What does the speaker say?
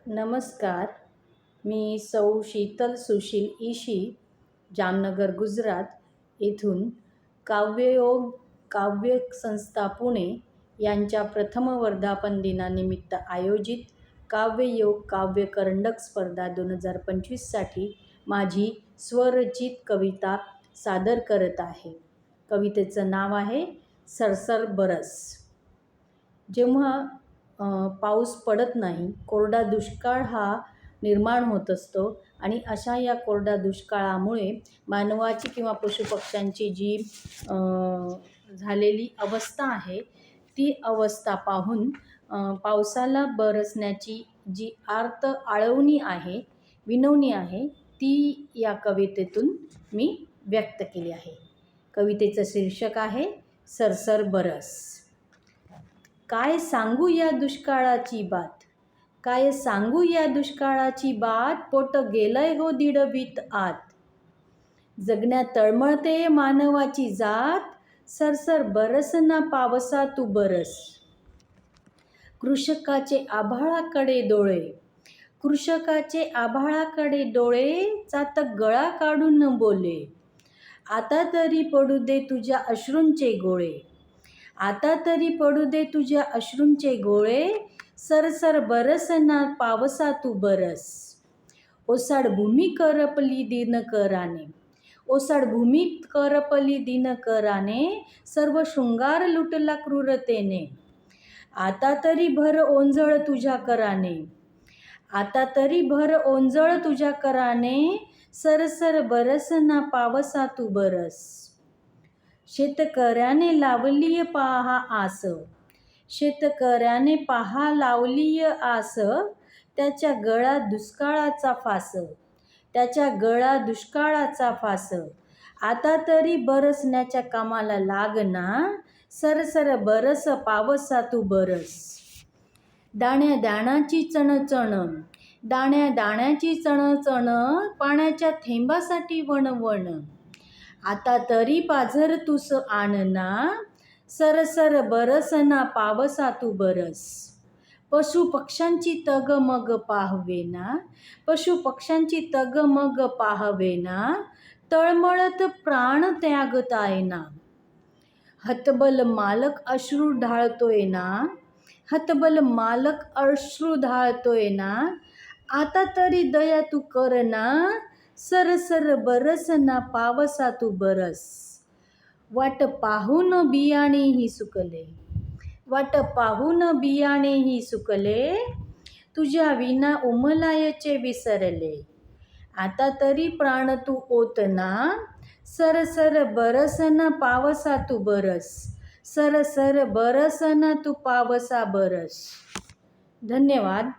नमस्कार. मी सौ शीतल सुशील ईशी, जामनगर गुजरात येथून काव्ययोग काव्य संस्था पुणे यांच्या प्रथम वर्धापन दिनानिमित्त आयोजित काव्ययोग काव्य करंडक स्पर्धा 2025साठी माझी स्वरचित कविता सादर करत आहे. कवितेचं नाव आहे सरसर बरस. जेव्हा पाऊस पडत नाही, कोरडा दुष्काळ हा निर्माण होत असतो आणि अशा या कोरडा दुष्काळामुळे मानवाची किंवा पशुपक्ष्यांची जी झालेली अवस्था आहे ती अवस्था पाहून पावसाला बरसण्याची जी आर्त आळवणी आहे, विनवणी आहे, ती या कवितेतून मी व्यक्त केली आहे. कवितेचं शीर्षक आहे सरसर बरस. काय सांगू या दुष्काळाची बात, काय सांगू या दुष्काळाची बात, पोट गेलंय हो दीडवीत आत. जगण्यात तळमळते मानवाची जात, सरसर बरस ना पावसा तू बरस. कृषकाचे आभाळाकडे डोळे, कृषकाचे आभाळाकडे डोळे, चातक गळा काढून बोले. आता तरी पडू दे तुझ्या अश्रूंचे गोळे, आता तरी पडू दे तुझ्या अश्रूंचे गोळे, सरसर बरस ना पावसा तू बरस. ओसाड भूमी करपली दिनकराने, ओसाड भूमी करपली दिनकराने, सर्व शृंगार लुटला क्रूरतेने. आता तरी भर ओंजळ तुझ्या कराने, आता तरी भर ओंजळ तुझ्या कराने, सरसर बरस ना पावसा तू बरस. शेतकऱ्याने लावलीय पहा आस, शेतकऱ्याने पहा लावलीय आस, त्याच्या गळा दुष्काळाचा फास, त्याच्या गळा दुष्काळाचा फास. आता तरी बरसण्याच्या कामाला लाग ना, सरसर बरस पावसा तू बरस. दाण्या दाण्याची चणचण, दाण्या दाण्याची चणचण, पाण्याच्या थेंबासाठी वणवण. आता तरी पाझर तुस आण ना, सरसर बरस ना पावसा तू बरस. पशुपक्ष्यांची तगमग पाहवेना, पशुपक्ष्यांची तगमग पाहवेना, तळमळत प्राण त्यागताय ना. हतबल मालक अश्रू ढाळतोय ना, हतबल मालक अश्रू ढाळतोय ना. आता तरी दया तू कर ना, सरसर बरस ना पावसा तू बरस. वाट पाहून बियाणेही सुकले, वाट पाहून बियाणेही सुकले, तुझ्या विना उमलायचे विसरले. आता तरी प्राण तू ओत ना, सरसर बरस ना पावसा तू बरस. सरसर बरस ना तू पावसा बरस. धन्यवाद.